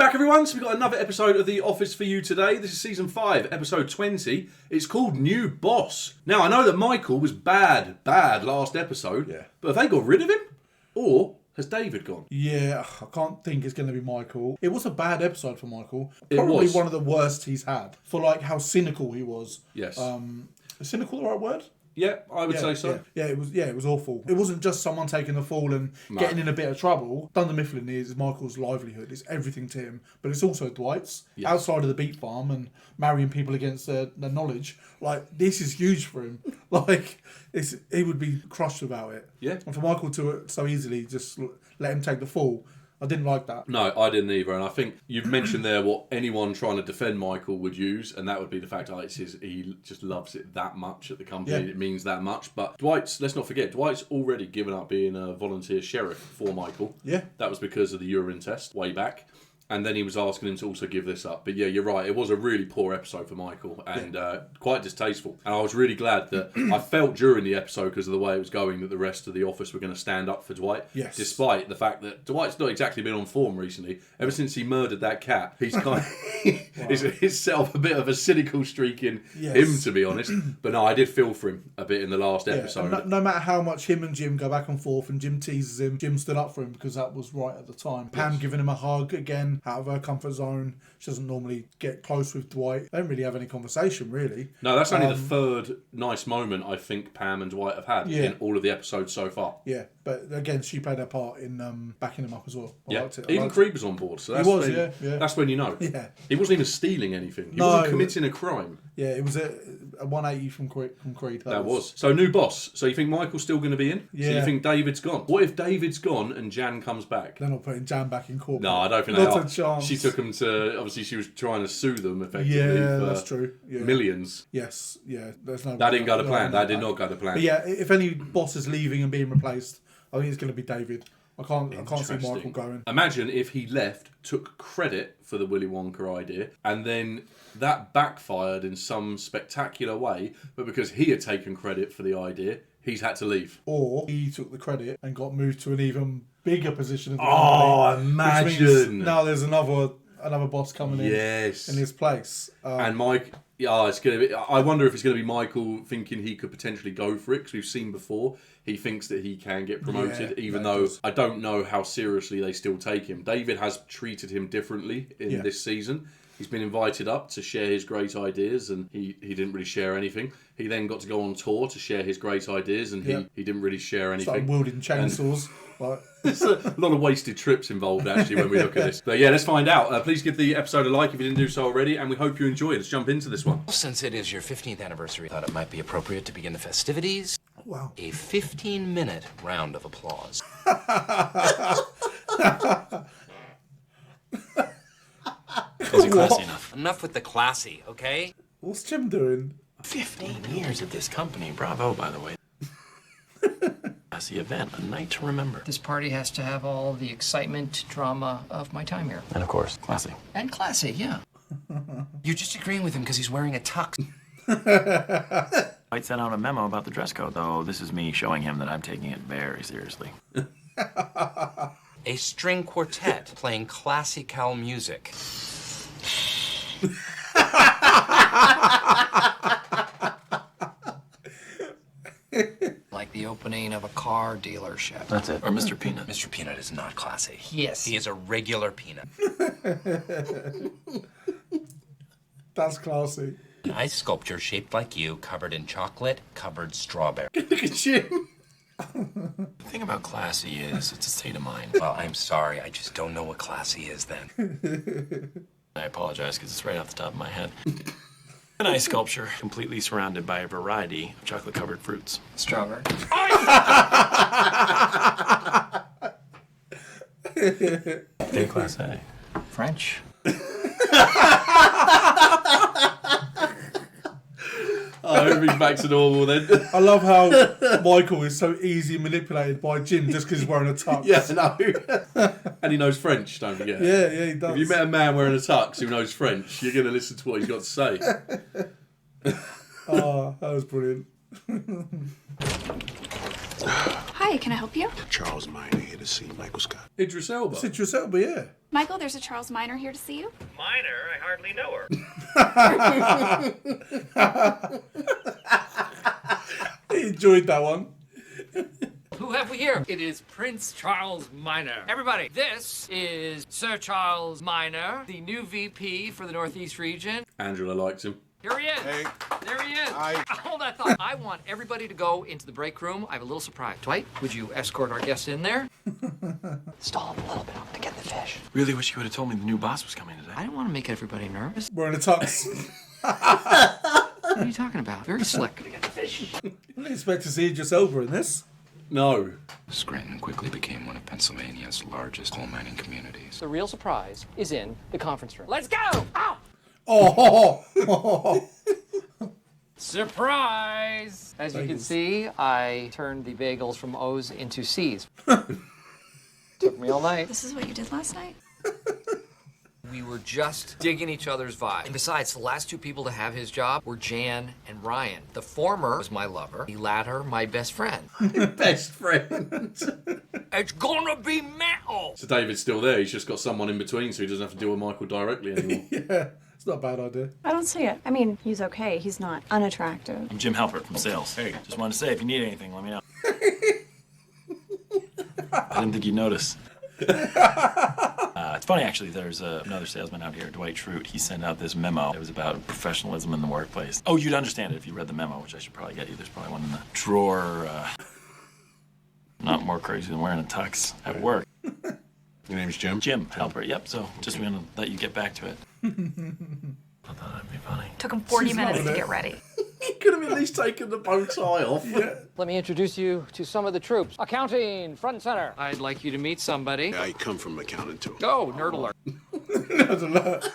back, everyone. So we've got another episode of The Office for you today. This is season 5, episode 20. It's called New Boss. Now, I know that Michael was bad last episode, but have they got rid of him? Or has David gone? Yeah, I can't think it's going to be Michael. It was a bad episode for Michael. It Probably was. one of the worst he's had. For like how cynical he was. Yes. Is cynical the right word? Yeah, I would say so. Yeah, it was awful. It wasn't just someone taking the fall and getting in a bit of trouble. Dunder Mifflin is Michael's livelihood. It's everything to him. But it's also Dwight's. Yes. Outside of the beet farm and marrying people against their knowledge. Like, this is huge for him. Like, he would be crushed about it. Yeah. And for Michael to so easily just let him take the fall, I didn't like that. No, I didn't either. And I think you've mentioned there what anyone trying to defend Michael would use, and that would be the fact that he just loves it that much at the company. Yeah. It means that much. But let's not forget, Dwight's already given up being a volunteer sheriff for Michael. Yeah. That was because of the urine test way back. And then he was asking him to also give this up. But yeah, you're right. It was a really poor episode for Michael and quite distasteful. And I was really glad that I felt during the episode, because of the way it was going, that the rest of the office were going to stand up for Dwight. Yes. Despite the fact that Dwight's not exactly been on form recently. Ever since he murdered that cat, he's kind of he's set off a bit of a cynical streak in him, to be honest. But no, I did feel for him a bit in the last episode. No matter how much him and Jim go back and forth and Jim teases him, Jim stood up for him because that was right at the time. Pam giving him a hug again, out of her comfort zone. She doesn't normally get close with Dwight. They don't really have any conversation, really. No, that's only the third nice moment I think Pam and Dwight have had in all of the episodes so far. Yeah, but again, she played her part in backing him up as well. I liked it. Even Creed was on board. So that's that's when you know. Yeah. He wasn't even stealing anything. He wasn't committing a crime. Yeah, it was a 180 from Creed. That was. So, new boss. So you think Michael's still going to be in? Yeah. So you think David's gone? What if David's gone and Jan comes back? They're not putting Jan back in court. No, I don't think they are. Not a chance. She took him to... Obviously, she was trying to sue them, effectively. Yeah, for that's true. Yeah. Millions. Yes, yeah. There's no... That didn't go to plan. That did not go to plan. But yeah, if any boss is leaving and being replaced, I think it's going to be David. I can't see Michael going. Imagine if he left, took credit for the Willy Wonka idea, and then that backfired in some spectacular way, but because he had taken credit for the idea, he's had to leave. Or he took the credit and got moved to an even bigger position in the company. Oh, imagine! Now there's another boss coming in his place. And Mike... Yeah, it's gonna be. I wonder if it's going to be Michael thinking he could potentially go for it, because we've seen before he thinks that he can get promoted, even though I don't know how seriously they still take him. David has treated him differently in this season. He's been invited up to share his great ideas, and he didn't really share anything. He then got to go on tour to share his great ideas, and he didn't really share anything. Started wielding chainsaws. There's a lot of wasted trips involved, actually, when we look at this. But yeah, let's find out. Please give the episode a like if you didn't do so already, and we hope you enjoy it. Let's jump into this one. Since it is your 15th anniversary, I thought it might be appropriate to begin the festivities. Wow. A 15-minute round of applause. Is it classy enough? Enough with the classy, okay? What's Jim doing? 15 years at this company. Bravo, by the way. Classy event, a night to remember. This party has to have all the excitement, drama of my time here. And of course, classy. And classy, yeah. You're just agreeing with him because he's wearing a tux. Dwight sent out a memo about the dress code, though this is me showing him that I'm taking it very seriously. A string quartet playing classical music. Like the opening of a car dealership. That's it. Or Mr. Peanut. Mr. Peanut is not classy. Yes. He is a regular peanut. That's classy. An ice sculpture shaped like you, covered in chocolate, covered strawberry. Look at Jim. The thing about classy is it's a state of mind. Well, I'm sorry. I just don't know what classy is then. I apologize because it's right off the top of my head. An ice sculpture completely surrounded by a variety of chocolate-covered fruits. Strawberry. Big class A. French. Everything's back to normal then. I love how Michael is so easily manipulated by Jim just because he's wearing a tux. Yeah, no. And he knows French, don't forget. Yeah, he does. If you met a man wearing a tux who knows French, you're going to listen to what he's got to say. Oh, that was brilliant. Hi, can I help you? Charles Minor here to see Michael Scott. Idris Elba. It's Idris Elba, yeah. Michael, there's a Charles Minor here to see you. Minor? I hardly know her. He enjoyed that one. Who have we here? It is Prince Charles Minor. Everybody, this is Sir Charles Minor, the new VP for the Northeast region. Angela likes him. Here he is. Hey. There he is. Hi. Hold that thought. I want everybody to go into the break room. I have a little surprise. Dwight, would you escort our guest in there? Stall him a little bit up to get the fish. Really wish you would have told me the new boss was coming today. I don't want to make everybody nervous. Wearing a tux. What are you talking about? Very slick. I didn't expect to see Idris Elba in this. No. Scranton quickly became one of Pennsylvania's largest coal mining communities. The real surprise is in the conference room. Let's go! Ow! Oh! Surprise! As you can see, I turned the bagels from O's into C's. Took me all night. This is what you did last night? We were just digging each other's vibe. And besides, the last two people to have his job were Jan and Ryan. The former was my lover, the latter my best friend. Best friend. It's gonna be metal! So David's still there. He's just got someone in between so he doesn't have to deal with Michael directly anymore. Yeah, it's not a bad idea. I don't see it. I mean, he's okay. He's not unattractive. I'm Jim Halpert from sales. Hey, just wanted to say, if you need anything, let me know. I didn't think you'd notice. It's funny, actually. There's another salesman out here, Dwight Schrute. He sent out this memo. It was about professionalism in the workplace. Oh, you'd understand it if you read the memo, which I should probably get you. There's probably one in the drawer. Not more crazy than wearing a tux at work. Your name's Jim? Jim Halpert, yep. So just want to let you get back to it. I thought that'd be funny. Took him 40 minutes to get ready. He could have at least taken the bow tie off. Yeah. Let me introduce you to some of the troops. Accounting, front and center. I'd like you to meet somebody. I come from accounting too. Go, nerd alert. Nerd alert.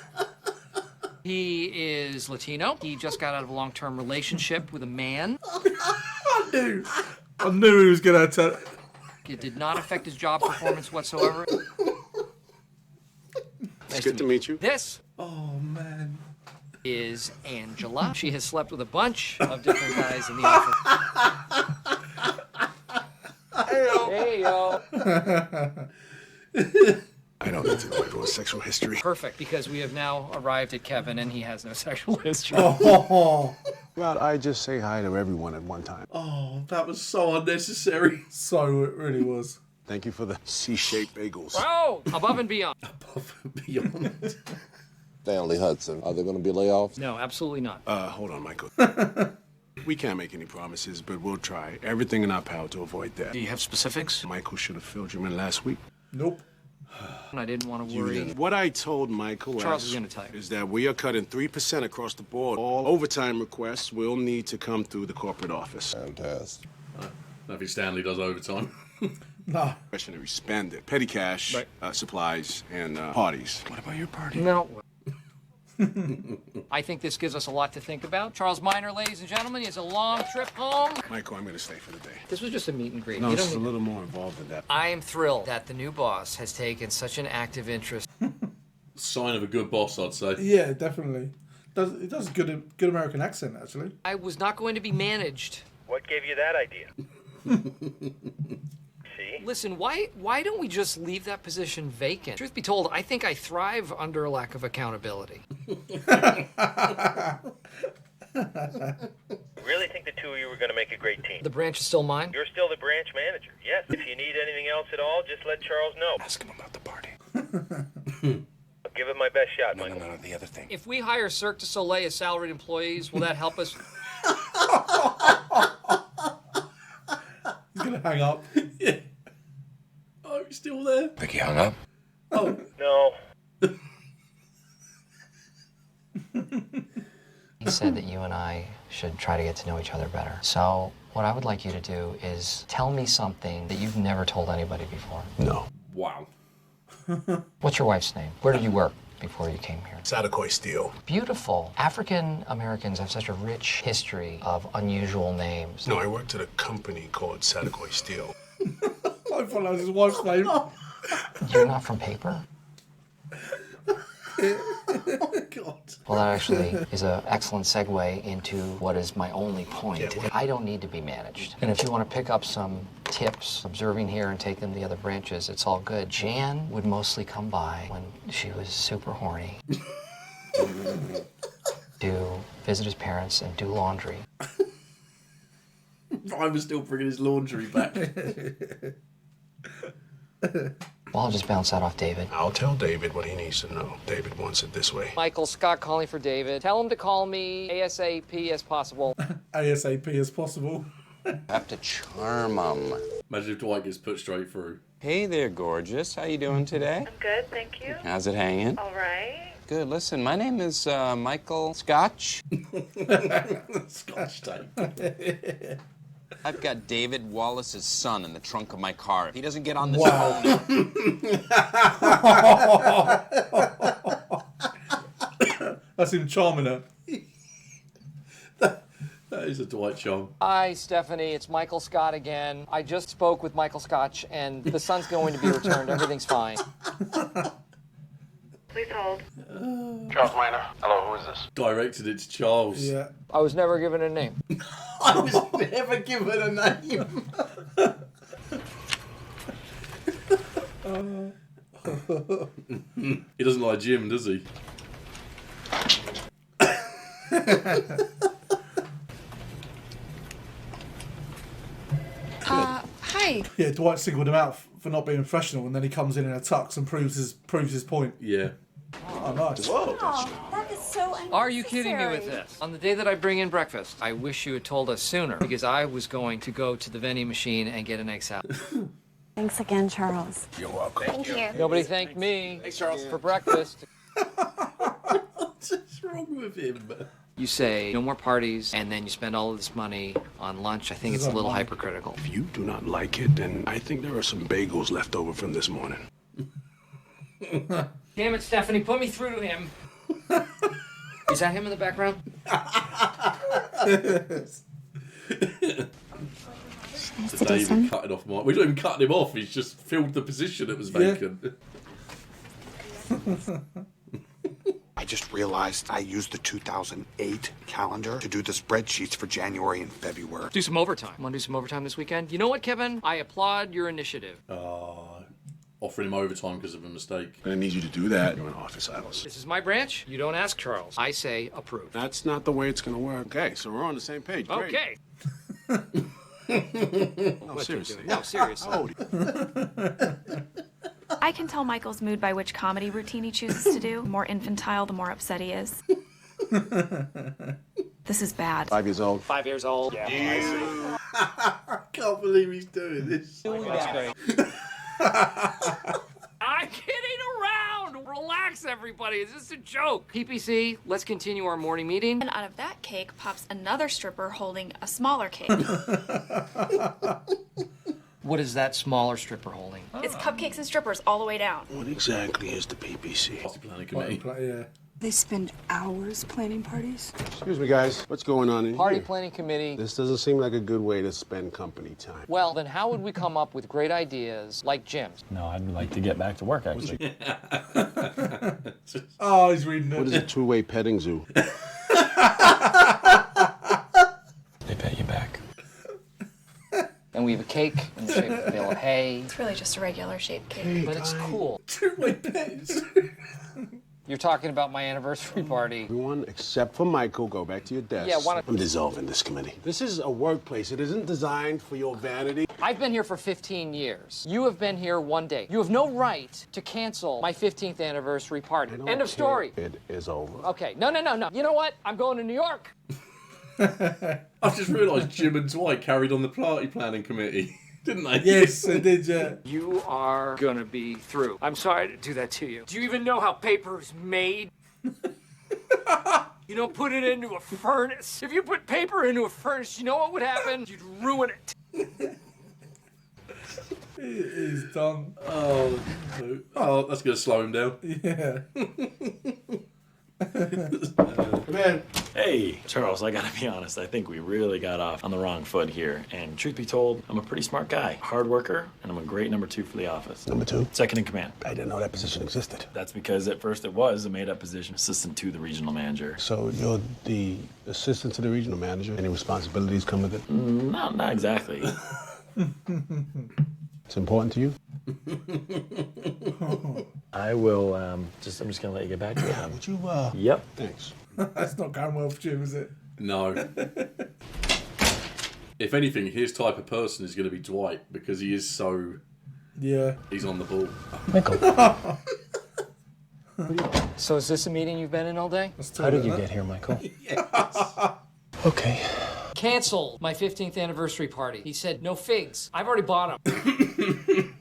He is Latino. He just got out of a long-term relationship with a man. I knew he was going to tell. It did not affect his job performance whatsoever. It's good to meet you. This Oh, man. is Angela. She has slept with a bunch of different guys in the office. Hey, yo. I don't need to know everyone's sexual history. Perfect, because we have now arrived at Kevin, and he has no sexual history. Oh, Well, I just say hi to everyone at one time. Oh, that was so unnecessary. so it really was. Thank you for the C-shaped bagels. Oh, above and beyond. Above and beyond. Stanley Hudson. Are there going to be layoffs? No, absolutely not. Hold on, Michael. We can't make any promises, but we'll try everything in our power to avoid that. Do you have specifics? Michael should have filled you in last week. Nope. I didn't want to worry. What I told Michael Charles is gonna tell you. is that we are cutting 3% across the board. All overtime requests will need to come through the corporate office. Fantastic. Maybe Stanley does overtime. Nah. Discretionary spending, petty cash, supplies, and parties. What about your party? No. I think this gives us a lot to think about. Charles Minor, ladies and gentlemen, he has a long trip home. Michael, I'm going to stay for the day. This was just a meet and greet. No, You this don't is a need- little more involved than that. I am thrilled that the new boss has taken such an active interest. Sign of a good boss, I'd say. Yeah, definitely. It does a good American accent, actually. I was not going to be managed. What gave you that idea? See? Listen, why don't we just leave that position vacant? Truth be told, I think I thrive under a lack of accountability. Really think the two of you were going to make a great team? The branch is still mine. You're still the branch manager, yes. If you need anything else at all, just let Charles know. Ask him about the party. I'll give it my best shot, Michael. No, the other thing. If we hire Cirque du Soleil as salaried employees, will that help us? He's going to hang up. Yeah. Oh, he's still there. Think he hung up? Oh. No. He said that you and I should try to get to know each other better. So what I would like you to do is tell me something that you've never told anybody before. No. Wow. What's your wife's name? Where did you work before you came here? Sadakoy Steel. Beautiful. African Americans have such a rich history of unusual names. No, I worked at a company called Sadakoy Steel. I thought that was his wife's name. You're not from paper? God. Well, that actually is an excellent segue into what is my only point. I don't need to be managed. And if you want to pick up some tips, observing here and take them to the other branches. It's all good. Jan would mostly come by when she was super horny to visit his parents and do laundry. I was still bringing his laundry back. Well, I'll just bounce that off David. I'll tell David what he needs to know. David wants it this way. Michael Scott calling for David. Tell him to call me ASAP as possible. ASAP as possible. Have to charm him. Imagine if Dwight gets put straight through. Hey there, gorgeous. How you doing today? I'm good, thank you. How's it hanging? All right. Good. Listen, my name is Michael Scotch. Scotch tape. I've got David Wallace's son in the trunk of my car. If he doesn't get on this phone... That's him charming her. That is a Dwight charm. Hi, Stephanie. It's Michael Scott again. I just spoke with Michael Scotch, and the son's going to be returned. Everything's fine. Please hold. Charles Minor. Hello, who is this? Directed it to Charles. Yeah. I was never given a name. I was never given a name. He doesn't like Jim, does he? Hi. Yeah, Dwight singled him out for not being professional, and then he comes in a tux and proves his point. Yeah. Oh, nice. Oh, that is so unnecessary. Are you kidding me with this? On the day that I bring in breakfast, I wish you had told us sooner, because I was going to go to the vending machine and get an egg salad. Thanks again, Charles. You're welcome. Thank you. Nobody thanked me for breakfast. What's wrong with him? You say no more parties, and then you spend all of this money on lunch. I think it's a little hypercritical. If you do not like it, then I think there are some bagels left over from this morning. Damn it, Stephanie, put me through to him. Is that him in the background? Today even cutting off Mike. We don't even cut him off. He's just filled the position that was vacant. I just realized I used the 2008 calendar to do the spreadsheets for January and February. Do some overtime. Want to do some overtime this weekend? You know what, Kevin? I applaud your initiative. Offering him overtime because of a mistake. I need you to do that during office hours. This is my branch. You don't ask Charles. I say approve. That's not the way it's going to work. Okay, so we're on the same page. Great. Okay. No, seriously. No, seriously. Oh, I can tell Michael's mood by which comedy routine he chooses to do. The more infantile, the more upset he is. This is bad. 5 years old. 5 years old. Yeah. I can't believe he's doing this. That's great. I'm kidding around. Relax, everybody. It's just a joke. PPC, let's continue our morning meeting. And out of that cake pops another stripper holding a smaller cake. What is that smaller stripper holding? It's cupcakes and strippers all the way down. What exactly is the PPC? Party planning committee. Yeah. They spend hours planning parties. Excuse me, guys. What's going on in Party here? planning committee. This doesn't seem like a good way to spend company time. Well, then how would we come up with great ideas like Jim's? No, I'd like to get back to work, actually. Oh, he's reading it. What is a two-way petting zoo? They pet you back. And we have a cake in the shape of a bale of hay. It's really just a regular shaped cake. But it's cool. Two-way pets. You're talking about my anniversary party. Everyone except for Michael, go back to your desk. Yeah, why don't- I'm dissolving this committee. This is a workplace. It isn't designed for your vanity. I've been here for 15 years. You have been here one day. You have no right to cancel my 15th anniversary party. I don't End of story. care. It is over. Okay, no. You know what? I'm going to New York. I've just realised Jim and Dwight carried on the party planning committee, didn't they? Yes, they did, yeah. You are gonna be through. I'm sorry to do that to you. Do you even know how paper is made? You don't put it into a furnace. If you put paper into a furnace, you know what would happen? You'd ruin it. He's done. Oh, that's going to slow him down. Yeah. Man. Hey, Charles, I gotta be honest, I think we really got off on the wrong foot here. And truth be told, I'm a pretty smart guy, hard worker, and I'm a great number 2 for the office. Number 2? Second in command. I didn't know that position existed. That's because at first it was a made-up position, assistant to the regional manager. So you're the assistant to the regional manager. Any responsibilities come with it? Not exactly. It's important to you? I will, I'm just going to let you get back to it. Would you, Yep. Thanks. That's not going well for Jim, is it? No. If anything, his type of person is going to be Dwight because he is so... Yeah. He's on the ball. Michael. So is this a meeting you've been in all day? How did you get here, Michael? Okay. Cancel my 15th anniversary party. He said, no figs. I've already bought them.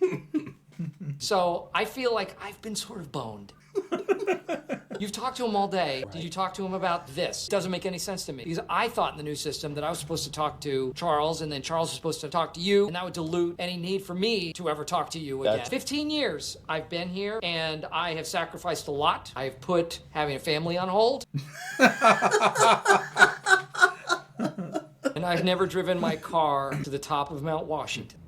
So I feel like I've been sort of boned. You've talked to him all day. Right. Did you talk to him about this? It doesn't make any sense to me. Because I thought in the new system that I was supposed to talk to Charles, and then Charles was supposed to talk to you, and that would dilute any need for me to ever talk to you again. 15 years I've been here, and I have sacrificed a lot. I have put having a family on hold. And I've never driven my car to the top of Mount Washington.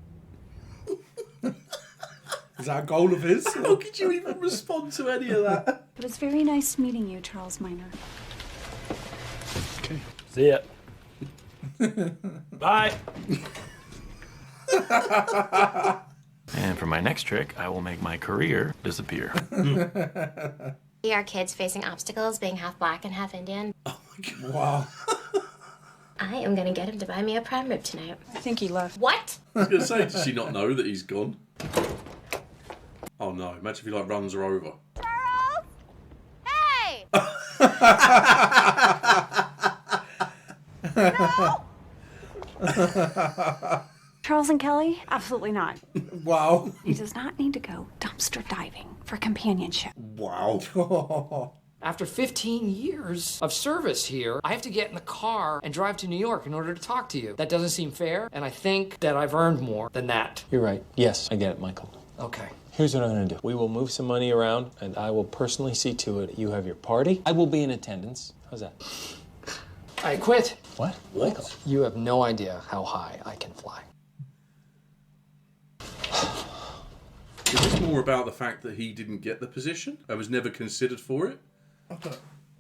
Is that a goal of his? How could you even respond to any of that? It was very nice meeting you, Charles Minor. Okay. See ya. Bye. And for my next trick, I will make my career disappear. We are kids facing obstacles, being half black and half Indian. Oh my God. Wow. I am gonna get him to buy me a prime rib tonight. I think he left. What? I was going to say, does she not know that he's gone? Oh no, imagine if he like runs her over. Charles! Hey! No! Charles and Kelly? Absolutely not. Wow. He does not need to go dumpster diving for companionship. Wow. After 15 years of service here, I have to get in the car and drive to New York in order to talk to you. That doesn't seem fair, and I think that I've earned more than that. You're right. Yes, I get it, Michael. Okay. Here's what I'm going to do. We will move some money around, and I will personally see to it you have your party. I will be in attendance. How's that? I quit. What? Michael, you have no idea how high I can fly. Is this more about the fact that he didn't get the position? I was never considered for it? Okay.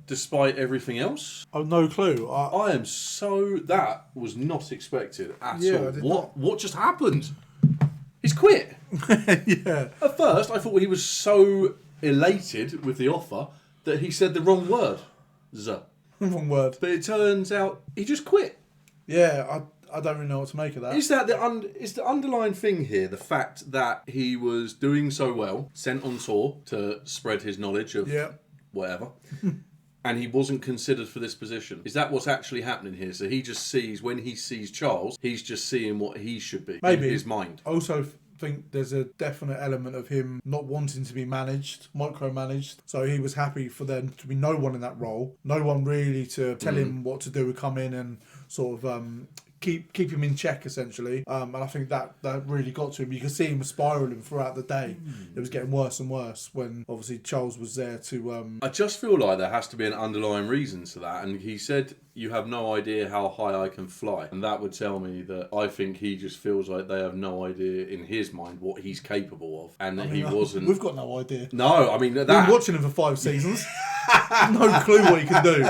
Despite everything else? I've no clue. I am so... That was not expected at Yeah, all. I did What just happened? He's quit. Yeah. At first, I thought he was so elated with the offer that he said the wrong word. Wrong word. But it turns out he just quit. Yeah, I don't really know what to make of that. Is that is the underlying thing here the fact that he was doing so well, sent on tour to spread his knowledge of whatever, and he wasn't considered for this position? Is that what's actually happening here? So he just sees, when he sees Charles, he's just seeing what he should be in his mind. I also think there's a definite element of him not wanting to be managed, micromanaged. So he was happy for there to be no one in that role, no one really to tell him what to do, come in and sort of keep him in check, essentially. And I think that really got to him. You could see him spiralling throughout the day. It was getting worse and worse when obviously Charles was there to... I just feel like there has to be an underlying reason to that. And he said, you have no idea how high I can fly. And that would tell me that I think he just feels like they have no idea in his mind what he's capable of. And that he wasn't... We've got no idea. No, I mean... We've been watching him for 5 seasons. No clue what he can do.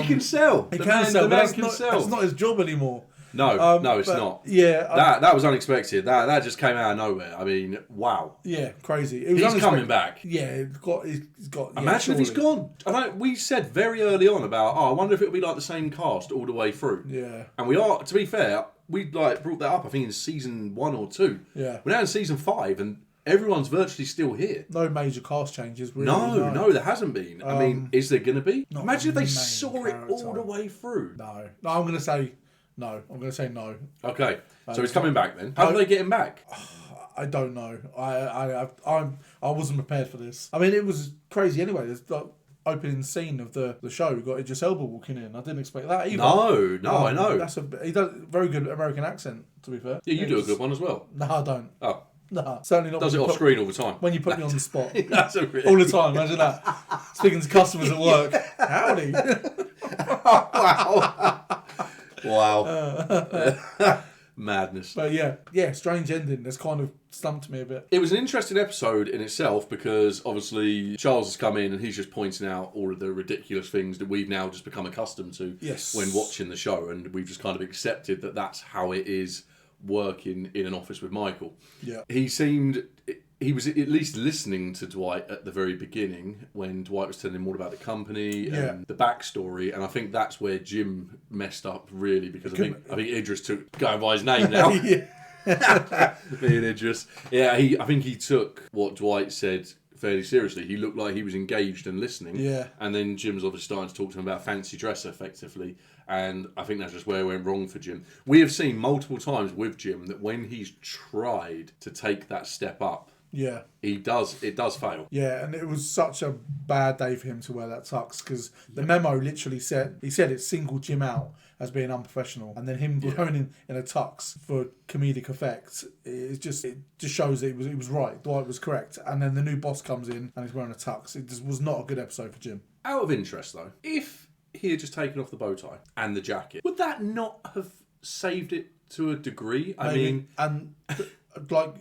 He can sell. He can sell, but that's not his job anymore. No, no, it's not. Yeah, that was unexpected. That just came out of nowhere. I mean, wow. Yeah, crazy. He's coming back. Yeah, he's got. Imagine if he's gone. We said very early on about, I wonder if it'll be like the same cast all the way through. Yeah. And we are, to be fair, we brought that up, I think, in season 1 or 2. Yeah. We're now in season 5, and everyone's virtually still here. No major cast changes, really. No, there hasn't been. I mean, is there going to be? Not Imagine if they main saw it all the way through. No, I'm going to say no. I'm going to say no. Okay, so he's coming back then. How do they get him back? I don't know. I wasn't prepared for this. I mean, it was crazy anyway. There's the opening scene of the show. We got Idris Elba walking in. I didn't expect that either. No, I know. He does a very good American accent, to be fair. Yeah, you do a good one as well. No, I don't. Oh. No, certainly not. Does it off screen all the time. When you put me on the spot. That's a bit... All the time, imagine that. Speaking to customers at work. Howdy. Wow. Madness. But yeah, strange ending. That's kind of stumped me a bit. It was an interesting episode in itself because obviously Charles has come in and he's just pointing out all of the ridiculous things that we've now just become accustomed to when watching the show, and we've just kind of accepted that that's how it is working in an office with Michael. Yeah. He was at least listening to Dwight at the very beginning when Dwight was telling him all about the company and the backstory, and I think that's where Jim messed up really, because I think Idris took going by his name now. Me and Idris. Yeah, I think he took what Dwight said fairly seriously. He looked like he was engaged and listening. Yeah. And then Jim's obviously starting to talk to him about fancy dress effectively. And I think that's just where it went wrong for Jim. We have seen multiple times with Jim that when he's tried to take that step up, it does fail. Yeah, and it was such a bad day for him to wear that tux, because the memo literally said it singled Jim out as being unprofessional, and then him going in a tux for comedic effect, it just shows that he was right. Dwight was correct, and then the new boss comes in and he's wearing a tux. It just was not a good episode for Jim. Out of interest though, if he had just taken off the bow tie and the jacket, would that not have saved it to a degree? Like,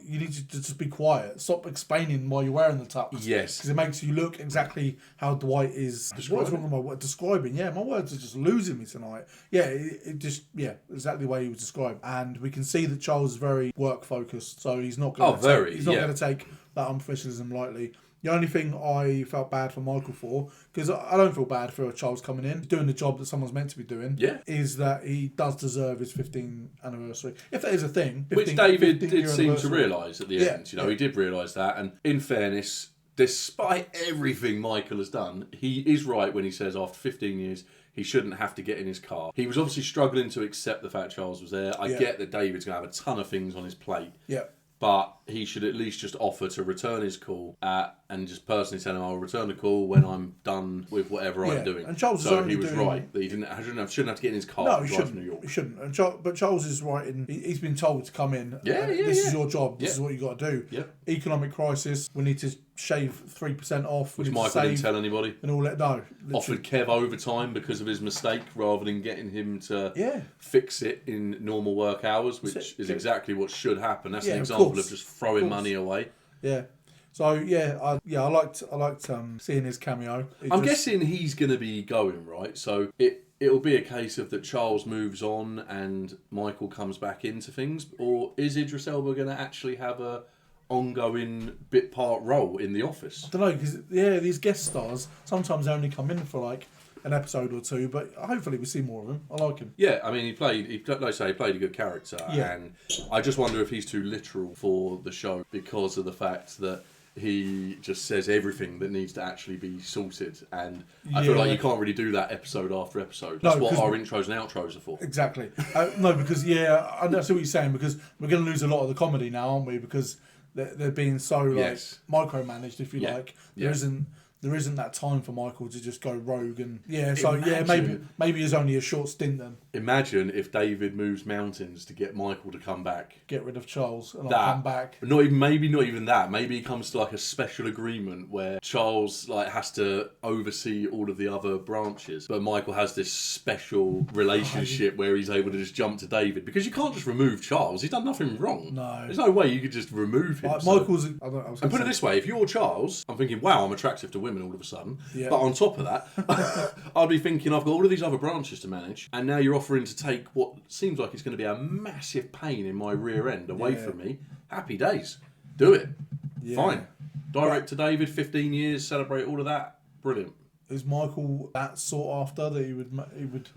you need to just be quiet. Stop explaining why you're wearing the tux. Yes. Because it makes you look exactly how Dwight is describing. Yeah, my words are just losing me tonight. Yeah, it just, exactly the way he was described. And we can see that Charles is very work-focused, so he's not going to take that unprofessionalism lightly. The only thing I felt bad for Michael for, because I don't feel bad for Charles coming in, doing the job that someone's meant to be doing, is that he does deserve his 15th anniversary. If that is a thing. Which David did seem to realise at the end. He did realise that. And in fairness, despite everything Michael has done, he is right when he says after 15 years, he shouldn't have to get in his car. He was obviously struggling to accept the fact Charles was there. I get that David's going to have a ton of things on his plate. Yeah. But he should at least just offer to return his call and just personally tell him, I'll return the call when I'm done with whatever I'm doing. And Charles he was right that he shouldn't have to get in his car and drive to New York. He shouldn't. But Charles is right. He's been told to come in. This is your job. This is what you got to do. Economic crisis. We need to shave 3% off. Which Michael didn't tell anybody. And all that. No. Offered Kev overtime because of his mistake rather than getting him to fix it in normal work hours, which is exactly what should happen. That's an example of just throwing money away. Yeah. So I liked seeing his cameo. I'm guessing he's going to be going, right? So it'll be a case of that Charles moves on and Michael comes back into things, or is Idris Elba going to actually have a ongoing bit part role in The Office? I don't know, because these guest stars sometimes only come in for like an episode or two, but hopefully we see more of him. I like him. Yeah, I mean, he played a good character, and I just wonder if he's too literal for the show because of the fact that he just says everything that needs to actually be sorted, and I feel like you can't really do that episode after episode. That's what our intros and outros are for. Exactly. No, because I see what you're saying, because we're going to lose a lot of the comedy now, aren't we? Because they're being so micromanaged, if you like. There isn't that time for Michael to just go rogue and maybe it's only a short stint then. Imagine if David moves mountains to get Michael to come back. Get rid of Charles and I'll come back. Maybe not even that. Maybe he comes to like a special agreement where Charles has to oversee all of the other branches, but Michael has this special relationship where he's able to just jump to David, because you can't just remove Charles. He's done nothing wrong. No. There's no way you could just remove him. Michael's. And put it this way: if you're Charles, I'm thinking, wow, I'm attractive to women all of a sudden. Yeah. But on top of that, I'd be thinking, I've got all of these other branches to manage, and now you're offering to take what seems like it's going to be a massive pain in my rear end away from me. Happy days. Do it. Yeah. Fine. Direct to David, 15 years, celebrate all of that. Brilliant. Is Michael that sought after that he would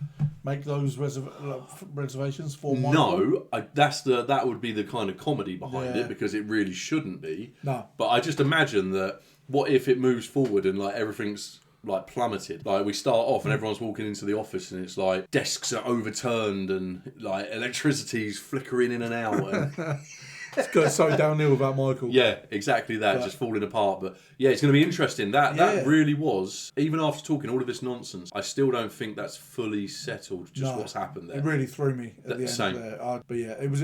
make those reservations for Michael? No, that would be the kind of comedy behind it, because it really shouldn't be. No. But I just imagine that, what if it moves forward and everything's plummeted? We start off and everyone's walking into the office and it's desks are overturned and electricity's flickering in and out. And it's going so downhill without Michael. Yeah, exactly that, just falling apart. But yeah, it's going to be interesting. That really was, even after talking all of this nonsense, I still don't think that's fully settled what's happened there. It really threw me at the end there. But yeah, it was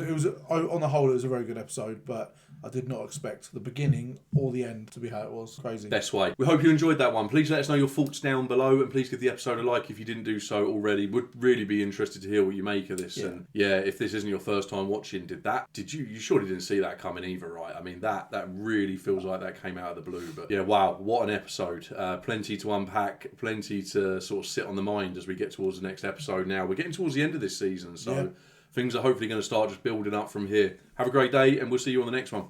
on the whole, it was a very good episode, but I did not expect the beginning or the end to be how it was. Crazy. Best way. We hope you enjoyed that one. Please let us know your thoughts down below, and please give the episode a like if you didn't do so already. Would really be interested to hear what you make of this. And if this isn't your first time watching, you surely didn't see that coming either, right? I mean, that really feels like that came out of the blue. But yeah, wow, what an episode. Plenty to unpack, plenty to sort of sit on the mind as we get towards the next episode now. We're getting towards the end of this season, so things are hopefully going to start just building up from here. Have a great day, and we'll see you on the next one.